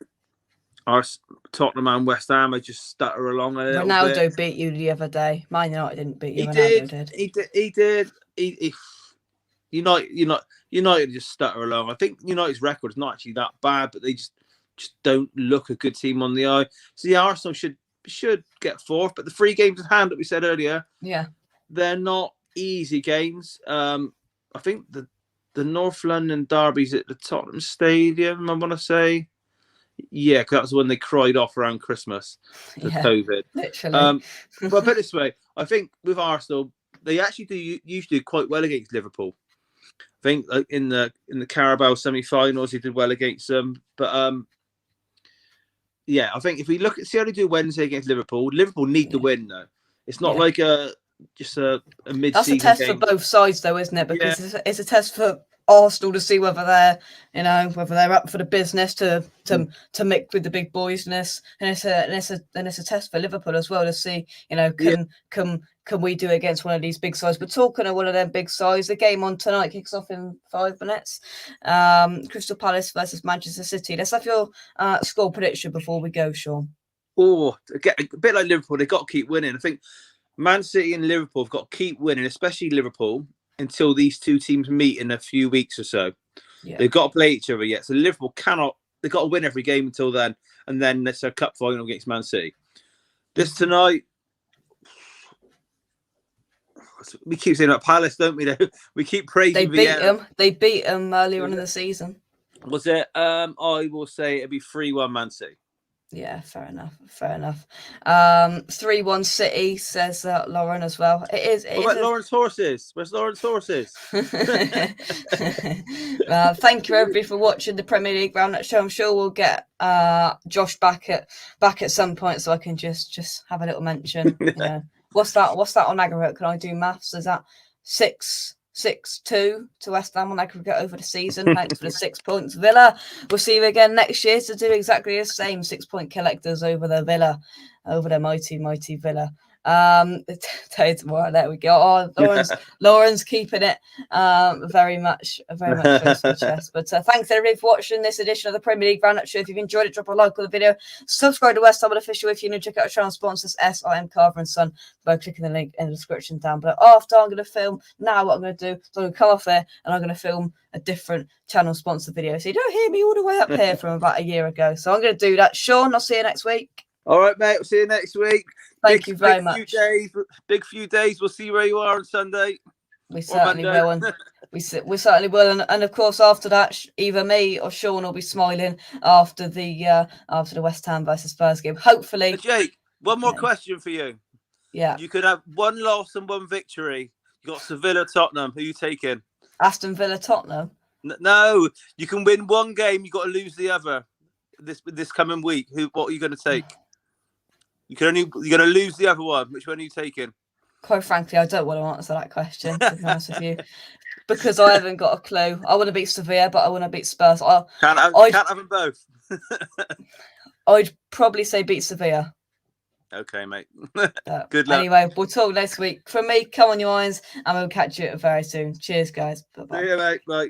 our Tottenham and West Ham are just stutter along a little bit. Ronaldo beat you the other day. Man United didn't beat you. He did. United just stutter along. I think United's record is not actually that bad, but they just don't look a good team on the eye. So the Arsenal should get 4th, but the 3 games in hand that we said earlier, they're not easy games. I think the North London derby's at the Tottenham Stadium, I want to say. Yeah, because that's when they cried off around Christmas for COVID. Literally. But put it this way, I think with Arsenal, they actually usually do quite well against Liverpool. I think in the Carabao semi-finals, he did well against them. But yeah, I think if we see how they do Wednesday against Liverpool, Liverpool need the win though. It's not like just a mid-season That's a test game. for both sides, though, isn't it? Because it's a test for Arsenal to see whether they're, whether they're up for the business to mix with the big boys, and it's a test for Liverpool as well to see, can we do it against one of these big sides? We're talking of one of them big sides. The game on tonight kicks off in 5 minutes. Crystal Palace versus Manchester City. Let's have your score prediction before we go, Shaun. Oh, a bit like Liverpool, they've got to keep winning. I think Man City and Liverpool have got to keep winning, especially Liverpool, until these two teams meet in a few weeks or so. Yeah. They've got to play each other yet. So Liverpool they've got to win every game until then. And then it's a cup final against Man City. This tonight, we keep saying about Palace, don't we? We keep praising Vieira. They beat them earlier on in the season. Was it? I will say it'd be 3-1 Man City. Yeah, fair enough. 3-1 City, says Lauren as well. It is. What about Lauren's horses? Where's Lauren's horses? Thank you everybody for watching the Premier League Roundup show. I'm sure we'll get Josh back at some point, so I can just have a little mention. What's that on aggregate? Can I do maths? Is that 6-2 to West Ham on aggregate over the season? Thanks for the 6 points, Villa. We'll see you again next year to do exactly the same. 6 point collectors over the Villa, over the mighty Villa. Tomorrow, there we go. Oh, Lauren's keeping it very much close to the chest. But thanks everybody for watching this edition of the Premier League Roundup show. If you've enjoyed it, drop a like on the video. Subscribe to West Ham Official if you need to check out our channel sponsors SIM Carver and Son by clicking the link in the description down below. After I'm going to film, now what I'm going to do is I'm going to come off there and I'm going to film a different channel sponsor video. So you don't hear me all the way up here from about a year ago. So I'm going to do that. Shaun, I'll see you next week. All right, mate. We'll see you next week. Thank you very much. Big few days. We'll see where you are on Sunday. We certainly will. And we certainly will. And of course, after that, either me or Shaun will be smiling after the West Ham versus Spurs game. Hopefully. Jake, one more question for you. Yeah. You could have one loss and one victory. You got Sevilla, Tottenham. Who are you taking? Aston Villa, Tottenham. No, you can win one game. You got to lose the other. This coming week. What are you going to take? You're going to lose the other one. Which one are you taking? Quite frankly, I don't want to answer that question, to be honest with you, because I haven't got a clue. I want to beat Sevilla, but I want to beat Spurs. Can't have them both. I'd probably say beat Sevilla. Okay, mate. Good luck. Anyway, we'll talk next week. From me, come on, you irons, and we'll catch you very soon. Cheers, guys. Bye-bye. See you, mate. Bye.